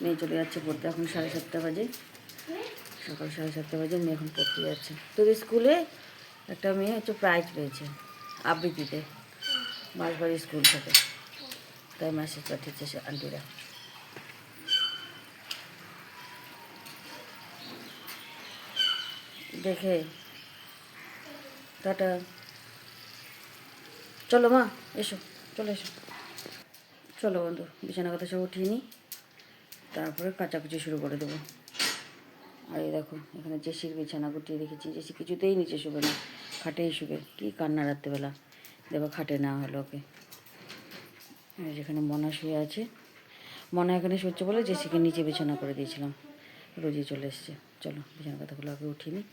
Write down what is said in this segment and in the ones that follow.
মেয়ে চলে যাচ্ছে পড়তে, এখন 7:30 বাজে, সকাল 7:30 বাজে, মেয়ে এখন পড়তে যাচ্ছে। তোদের স্কুলে একটা মেয়ে হচ্ছে প্রাইজ পেয়েছে আবৃত্তিতে, বাঁশবাড়ি স্কুল থেকে, তাই মেসেজ পাঠিয়েছে সে আন্টিরা। দেখে টাটা, চলো মা এসো, চলে এসো। চলো বন্ধু, বিছানা কথা সব উঠিয়ে নিই, তারপরে কাচাকুচি শুরু করে দেবো। আর এই দেখো এখানে জেসির বিছানা গুটিয়ে রেখেছি, জেসি কিছুতেই নিচে শুবে না, খাটেই শুবে। কী কান্না রাত্রেবেলা, দেখো খাটে না হলো ওকে। যেখানে মনা শুয়ে আছে, মনা এখানে শুচ্ছে বলে জেসিকে নিচে বিছানা করে দিয়েছিলাম, রোজই চলে এসছে। চলো বিছানা কথাগুলো আগে উঠিয়ে নিই,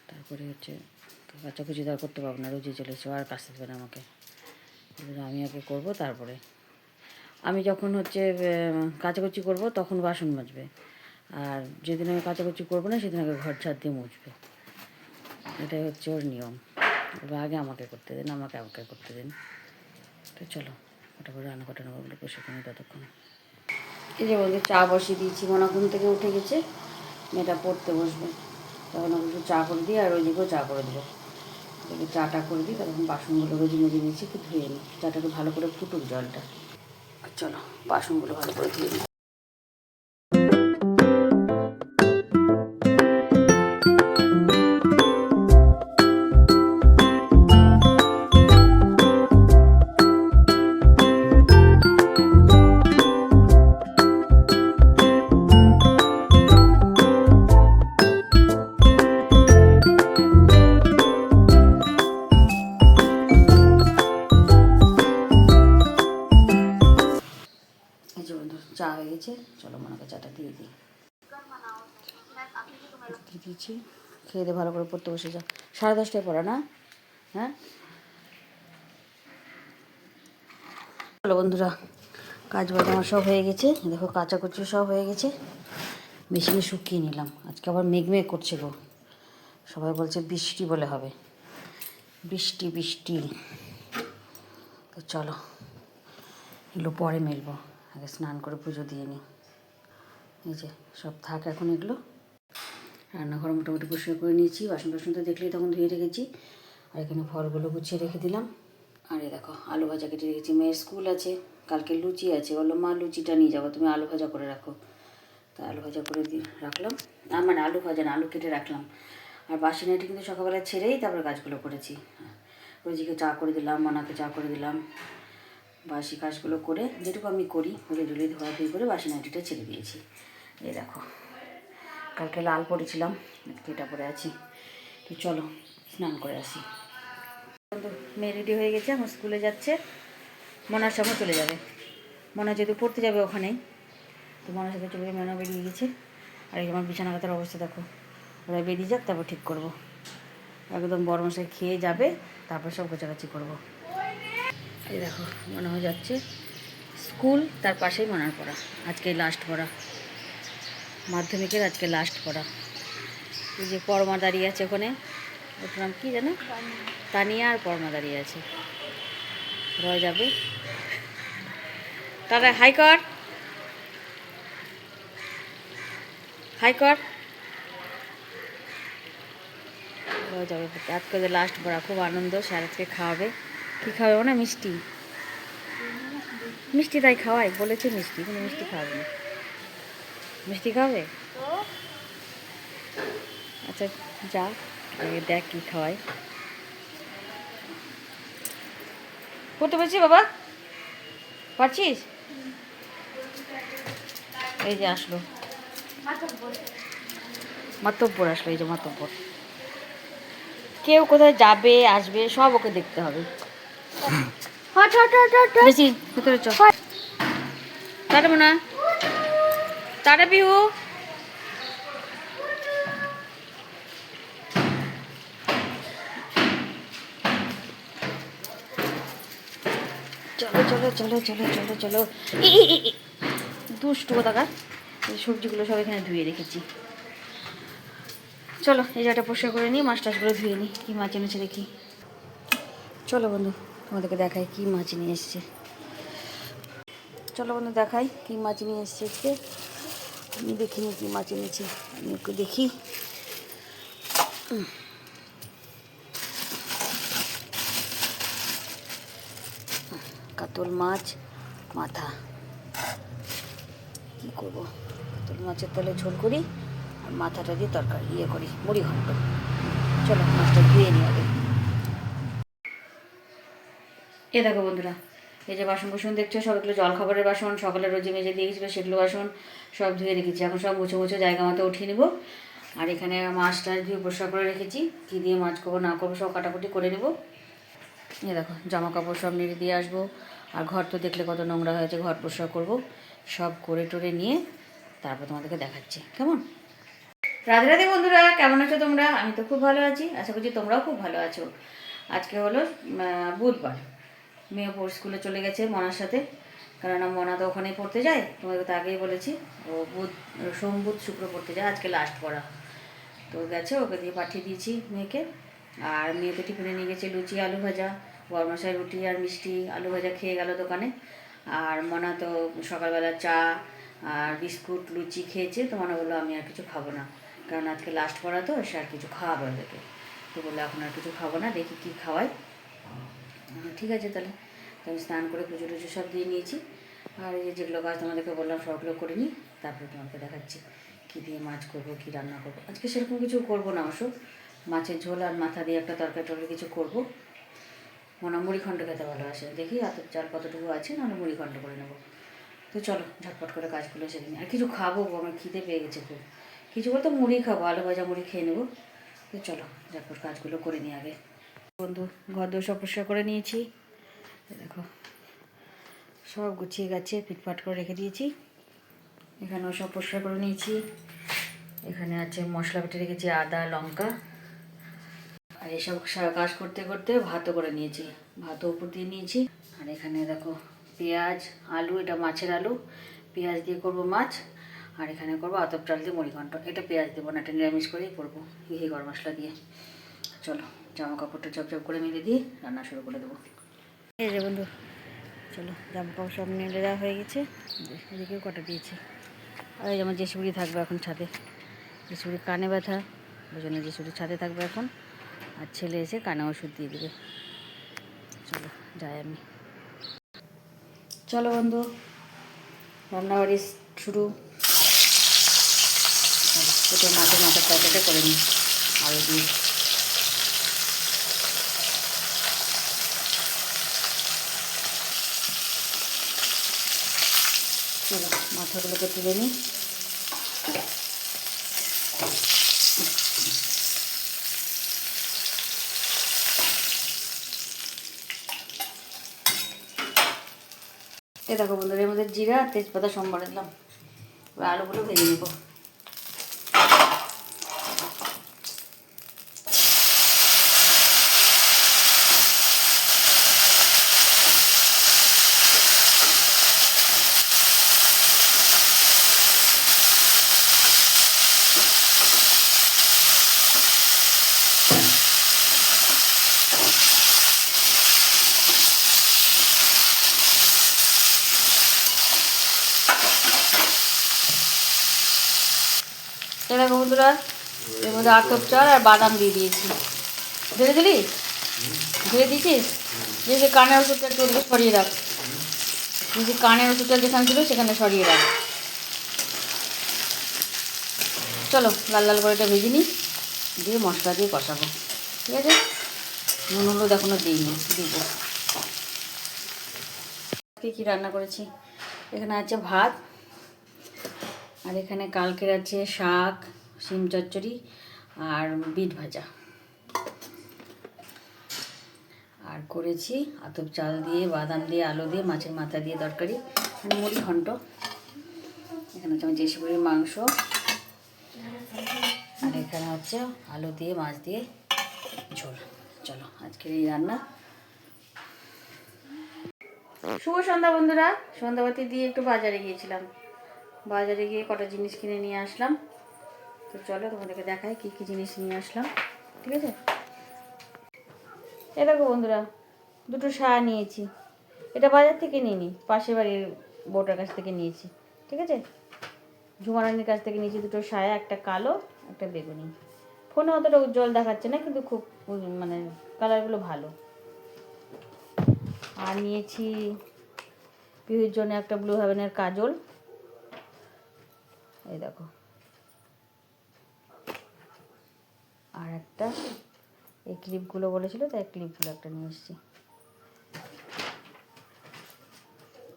তারপরে হচ্ছে কাচাকুচি তো আর করতে পারবো না, রোজই চলে এসছে, আর কাছে দেবে না আমাকে, আমি আগে করবো। তারপরে আমি যখন হচ্ছে কাচাকুচি করবো তখন বাসন মাজবে, আর যেদিন আমি কাচাকুচি করবো না সেদিন আগে ঘর ঝাড় দিয়ে মুছবে। এটাই হচ্ছে ওর নিয়ম। এবার আগে আমাকে করতে দিন, আমাকে করতে দিন। তো চলো ফটাফট রান্না ওগুলো বসে কিনে ততক্ষণ। এই যে বলতে চা বসিয়ে দিয়েছি, মনে ঘুম থেকে উঠে গেছে, মেয়েটা পড়তে বসবে, তখন ওকে একটু চা করে দিই, আর ওই দিকেও চা করে দেবো। ওকে চাটা করে দিই, তখন বাসনগুলো রোজি মেজে নিয়েছি, একটু ধুয়ে নিই, চাটাকে ভালো করে ফুটুক জলটা। চলো বাসনগুলো ভালো করে ধুয়ে নিই। চা হয়ে গেছে, চলো মনে চাটা দিয়ে দিই। দিয়ে দিয়েছি, খেয়ে দিয়ে ভালো করে পড়তে বসে যা। 10:30টায় পড়া না? হ্যাঁ চলো বন্ধুরা, কাজ বাজ আমার সব হয়ে গেছে, দেখো কাচাকুচি সব হয়ে গেছে, মেশিনে শুকিয়ে নিলাম। আজকে আবার মেঘমেঘ করছে গো, সবাই বলছে বৃষ্টি বলে হবে, বৃষ্টি বৃষ্টি। তো চলো এগুলো পরে মেলবো, আগে স্নান করে পুজো দিয়ে নিই। এই যে সব থাক এখন এগুলো। রান্নাঘর মোটামুটি পরিষ্কার করে নিয়েছি, বাসন টাসন তো দেখলেই তখন ধুয়ে রেখেছি, আর এখানে ফলগুলো গুছিয়ে রেখে দিলাম। আর এই দেখো আলু ভাজা কেটে রেখেছি, মেয়ের স্কুল আছে, কালকে লুচি আছে, বললো মা লুচিটা নিয়ে যাবো, তুমি আলু ভাজা করে রাখো। তা আলু ভাজা করে দিয়ে রাখলাম, মানে আলু ভাজা না, আলু কেটে রাখলাম। আর বাসি নাইটি কিন্তু সকালবেলা ছেড়েই তারপরে কাজগুলো করেছি। রোজিকে চা করে দিলাম, মনাকে চা করে দিলাম, বাসি কাজগুলো করে যেটুকু আমি করি করে ডুলি ধোয়াধুয়ি করে বাসি নাইটিটা ছেড়ে দিয়েছি। এই দেখো কালকে লাল পরেছিলাম, এটা পরে আছি। তো চলো স্নান করে আসি। মেয়ে রেডি হয়ে গেছে, আমার স্কুলে যাচ্ছে, মনার সঙ্গে চলে যাবে। মনা যেহেতু পড়তে যাবে ওখানেই, তো মনার সাথে চলে যাবে, মনা বেরিয়ে গেছে। আর এই আমার বিছানা কাতার অবস্থা দেখো, ওরা বেরিয়ে যাক তারপর ঠিক করবো। একদম বড় মশাই খেয়ে যাবে, তারপর সব গোছাগাছি করবো। এই দেখো মনে হয়ে যাচ্ছে স্কুল, তার পাশেই মনার পড়া, আজকে লাস্ট পড়া, মাধ্যমিকের আজকে লাস্ট পড়া। এই যে পরমা দাঁড়িয়ে আছে ওখানে, ওর নাম কী জানো, তানিয়া, আর পরমা দাঁড়িয়ে আছে, রয়ে যাবে। তারা হাই কর, হাই কর, রয়ে যাবে। আজকে লাস্ট পড়া, খুব আনন্দ, স্যার আজকে খাওয়াবে। কী খাওয়াবে না, মিষ্টি, মিষ্টি তাই খাওয়াই বলেছে, মিষ্টি, কিন্তু মিষ্টি খাওয়াবে না, মিষ্টি খাওয়াবে। আচ্ছা যা দেখ কী খাওয়াই। পড়তে পারছিস বাবা, পারছিস? এই যে আসলো মাতব্বর, আসলো, এই যে মাতব্বর। কেউ কোথায় যাবে আসবে সব ওকে দেখতে হবে। বেশি ভেতরে চল, টাটা মোনা, টাটা পিহু। চলো চলো চলো চলো চলো চলো, দুষ্টু কোথাকার। এই সবজিগুলো সব এখানে ধুয়ে রেখেছি। চলো এই জায়গাটা পরিষ্কার করে নিই, মাছ টাছগুলো ধুয়ে নিই, কী মাছ এনেছে দেখি। চলো বন্ধু তোমাদেরকে দেখাই কী মাছ নিয়ে এসছে। চলো বন্ধু দেখাই কী মাছ নিয়ে এসছে আজকে। আমি দেখিনি কি মাছ এনেছে, আমি একটু দেখি। কাতল মাছ মাথা, কী করবো, কাতল মাছের তলে ঝোল করি আর মাথাটা দিয়ে তরকারি করি, মুড়ি ঘন্ট। চলো মাছটা ধুয়ে নিয়ে আগে। এ দেখো বন্ধুরা, এই যে বাসন কুসন দেখছো সবগুলো জলখাবারের বাসন, সকালে রোজে মেজে দিয়ে গেছিলো সেগুলো বাসন সব ধুয়ে রেখেছি। এখন সব মুছে মুছে জায়গা মতো উঠিয়ে নেবো। আর এখানে মাছ টাছ ধুয়ে পরিষ্কার করে রেখেছি, কী দিয়ে মাছ করবো না করবো সব কাটাকুটি করে নেবো। এ দেখো জামা কাপড় সব নেড়ে দিয়ে আসবো। আর ঘর তো দেখলে কত নোংরা হয়েছে, ঘর পরিষ্কার করবো। সব করে টোরে নিয়ে তারপর তোমাদেরকে দেখাচ্ছি কেমন। রাধে রাধে বন্ধুরা, কেমন আছো তোমরা? আমি তো খুব ভালো আছি, আশা করছি তোমরাও খুব ভালো আছো। আজকে হলো বুধবার। মেয়ে স্কুলে চলে গেছে মনার সাথে, কেননা মনা তো ওখানেই পড়তে যায়, তোমাকে তো আগেই বলেছি। ও সোম বুধ শুক্র পড়তে যায়, আজকে লাস্ট পড়া। তো গেছে, ওকে দিয়ে পাঠিয়ে দিয়েছি মেয়েকে। আর মেয়েকে টিফিনে নিয়ে গেছে লুচি আলু ভাজা, বরমশাই রুটি আর মিষ্টি আলু ভাজা খেয়ে গেল দোকানে। আর মনা তো সকালবেলা চা আর বিস্কুট লুচি খেয়েছে। তো মনে বললো আমি আর কিছু খাবো না, কারণ আজকে লাস্ট পড়া তো, সে আর কিছু খাওয়াবে ওদেরকে। তো বললো এখন আর কিছু খাবো না, দেখি কী খাওয়াই। ঠিক আছে তাহলে। তো আমি স্নান করে পুজো টুজো সব দিয়ে নিয়েছি। আর এই যেগুলো কাজ তোমাদেরকে বললাম সবগুলো করে নিই, তারপরে তোমাকে দেখাচ্ছি কী দিয়ে মাছ করবো, কী রান্না করবো। আজকে সেরকম কিছু করবো না অবশ্য, মাছের ঝোল আর মাথা দিয়ে একটা তরকারি টরকারি কিছু করবো। মনে মুড়ি ঘন্ট খেতে ভালোবাসে, দেখি আতপ চাল কতটুকু আছে, নাহলে মুড়ি ঘন্ট করে নেবো। তো চলো ঝটপট করে কাজগুলো সেরে নিই। আর কিছু খাবো, আমার খিদে পেয়ে গেছে খুব। কিছু বলতে মুড়ি খাবো, আলু ভাজা মুড়ি খেয়ে নেবো। তো চলো ঝটপট কাজগুলো করে নিই আগে। বন্ধু ঘর দোর সব পরিষ্কার করে নিয়েছি, দেখো সব গুছিয়ে গেছে, ফিটফাট করে রেখে দিয়েছি। এখানেও সব পরিষ্কার করে নিয়েছি। এখানে আছে মশলা বেটে রেখেছি, আদা লঙ্কা। আর এসব কাজ করতে করতে ভাতও করে নিয়েছি, ভাতও উপর দিয়ে নিয়েছি। আর এখানে দেখো পেঁয়াজ আলু, এটা মাছের আলু, পেঁয়াজ দিয়ে করব মাছ। আর এখানে করবো আতপ চাল দিয়ে মুড়ি ঘন্ট। এটা পেঁয়াজ দেবো না, এটা নিরামিষ করেই করবো, ঘি গরম মশলা দিয়ে। চলো জামা কাপড়টা ঝপঝপ করে মেলে দিয়ে রান্না শুরু করে দেবো। এই যে বন্ধু, চলো জামা কাপড় সব মেলে দেওয়া হয়ে গেছে, এদিকেও কটা দিয়েছি। আর এই যেমন জেসুড়ি থাকবে এখন ছাদে, জেসুড়ির কানে ব্যথা, ওই জন্য জেসুড়ি ছাদে থাকবে এখন। আর ছেলে এসে কানে ওষুধ দিয়ে দেবে। চলো যাই আমি। চলো বন্ধু, রান্নাবাড়ি শুরু। এটা মাছের তরকারিটা করে নিই আলু দিয়ে। চলো মাথাগুলোকে তুলে নিই। এ দেখো বন্ধুরা, এর মধ্যে জিরা তেজপাতা সোমবারে দিলাম। এবার আলুগুলো ভেজে নেব। দেখো বন্ধুরা, এর মধ্যে আতপ চাল আর বাদাম দিয়ে দিয়েছি। ধরে দিলি, ধরে দিয়েছিস। যে কানের ওষুধটা একটু ওদিকে সরিয়ে রাখ, যদি কানের ওষুধটা যেখানে ছিল সেখানে সরিয়ে রাখ। চলো লাল লাল করে এটা ভেজে নিই, দিয়ে মশলা দিয়ে কষাবো। ঠিক আছে, নুন হলুদ এখনও দিইনি, দিব। কী রান্না করেছি, এখানে আছে ভাত, আর এখানে কালকের আছে শাক, শিম চচ্চড়ি আর বিট ভাজা। আর করেছি আতপ চাল দিয়ে বাদাম দিয়ে আলু দিয়ে মাছের মাথা দিয়ে তরকারি, মানে মুড়ি ঘন্ট। এখানে হচ্ছে আমার জেসুড়ির মাংস, আর এখানে হচ্ছে আলু দিয়ে মাছ দিয়ে ঝোল। চলো আজকের এই রান্না। শুভ সন্ধ্যা বন্ধুরা, সন্ধ্যাবাতি দিয়ে একটু বাজারে গিয়েছিলাম, বাজারে গিয়ে কটা জিনিস কিনে নিয়ে আসলাম। তো চলো তোমাদেরকে দেখাই কী কী জিনিস নিয়ে আসলাম। ঠিক আছে, এ দেখো বন্ধুরা, দুটো শাড়ি নিয়েছি। এটা বাজার থেকে নিইনি, পাশের বাড়ির বউটার কাছ থেকে নিয়েছি। ঠিক আছে, ঝুমারানির কাছ থেকে নিয়েছি দুটো সায়া, একটা কালো একটা বেগুনি। ফোনে অতটা উজ্জ্বল দেখাচ্ছে না, কিন্তু খুব মানে কালারগুলো ভালো। আর নিয়েছি পিহুর জন্য একটা ব্লু হেভেনের কাজল, এই দেখো। আর একটা এই ক্লিপগুলো বলেছিল, তাই ক্লিপগুলো একটা নিয়ে এসেছি।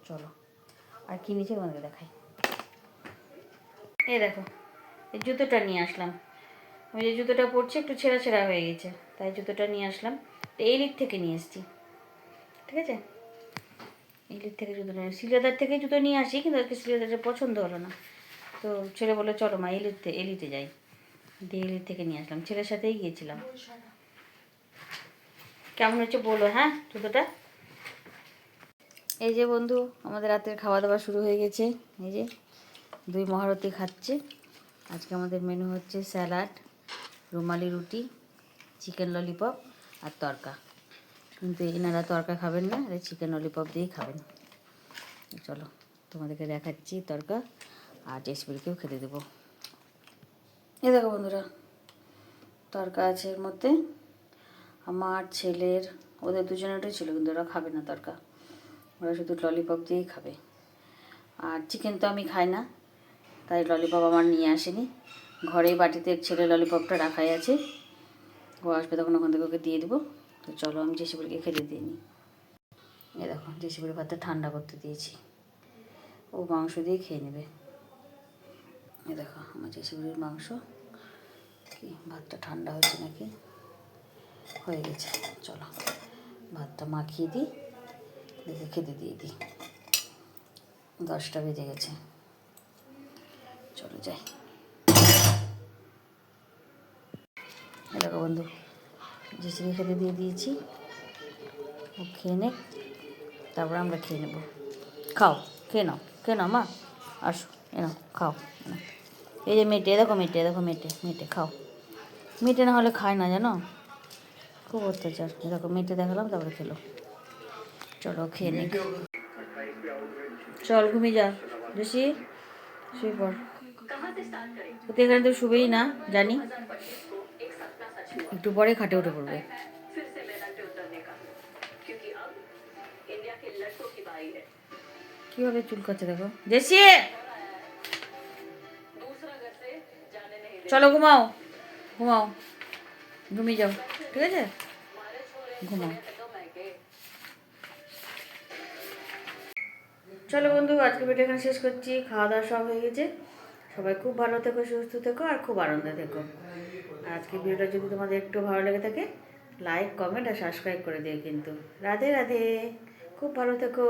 চলো আর কি নিয়েছি তোমাদেরকে দেখাই। এই দেখো, এই জুতোটা নিয়ে আসলাম। আমি যে জুতোটা পরছি একটু ছেঁড়া ছেঁড়া হয়ে গেছে, তাই জুতোটা নিয়ে আসলাম। তো এই লিট থেকে নিয়ে এসেছি, ঠিক আছে। এই লিট থেকে জুতো নিয়ে সিলেদার থেকে জুতো নিয়ে আসি, কিন্তু আজকে সিলেদারটা পছন্দ হলো না। তো ছেলে বলে চলো মা এলিতে যাই, দিয়ে এলিট থেকে নিয়ে আসলাম। ছেলের সাথেই গিয়েছিলাম। কেমন হচ্ছে বলো হ্যাঁ জুতোটা। এই যে বন্ধু, আমাদের রাতের খাওয়া দাওয়া শুরু হয়ে গেছে। এই যে দুই মহারথী খাচ্ছে। আজকে আমাদের মেনু হচ্ছে স্যালাড, রুমালি রুটি, চিকেন ললিপপ আর তরকা। কিন্তু এনারা তরকা খাবেন না, এরা চিকেন ললিপপ দিয়েই খাবেন। চলো তোমাদেরকে দেখাচ্ছি তরকা, আর টেস্টবিলকেও খেতে দেবো। এই দেখো বন্ধুরা, তরকা আছে এর মধ্যে। আমার ছেলের, ওদের দুজনেরটাই ছিল, কিন্তু ওরা খাবে না তরকা, ওরা শুধু ললিপপ দিয়েই খাবে। আর চিকেন তো আমি খাই না, তাই ললিপপ আমার নিয়ে আসেনি। ঘরেই বাটিতে ছেলে ললিপপটা রাখাই আছে, ও আসবে তখন ওখান থেকে ওকে দিয়ে দেবো। তো চলো আমি জেসিবুলিকে খেতে দিয়ে নিই। এ দেখো জেসিবুলির ভাতটা ঠান্ডা করতে দিয়েছি, ও মাংস দিয়ে খেয়ে নেবে। এ দেখো আমার জেসিবুলির মাংস, কি ভাতটা ঠান্ডা হয়েছে নাকি, হয়ে গেছে। চলো ভাতটা মাখিয়ে দিই, দেখে খেতে দিয়ে দিই। 10টা বেজে গেছে, চলো যাই। দেখো বন্ধু, জেসিকে খেতে দিয়ে দিয়েছি, ও খেয়ে নে, তারপর আমরা খেয়ে নেব। খাও, খেয়ে নাও মা, আসো এ নাও খাও। এই যে মেটে, দেখো মেটে, দেখো মেটে মেটে খাও। মেটে না হলে খায় না জানো, খুব অত্যাচার। দেখো মেটে দেখালাম, তারপরে খেলো। চলো খেয়ে নে, চল ঘুমিয়ে যা বেশি, শুয়ে পড়। ওকে এখানে তো শুবেই না জানি, একটু পরে খাটে উঠে পড়বে। কিভাবে চুল করছে দেখো জেসি। চলো ঘুমাও, ঘুমাও, ঘুমিয়ে যাও, ঠিক আছে, ঘুমাও। চলো বন্ধু, আজকে ভিডিও এখানে শেষ করছি। খাওয়া দাওয়া সব হয়ে গেছে। সবাই খুব ভালো থেকো, সুস্থ থেকো, আর খুব আনন্দে থেকো। আজকে ভিডিওটা যদি তোমাদের একটু ভালো লেগে থাকে, লাইক কমেন্ট আর সাবস্ক্রাইব করে দিও কিন্তু। রাধে রাধে, খুব ভালো থেকো।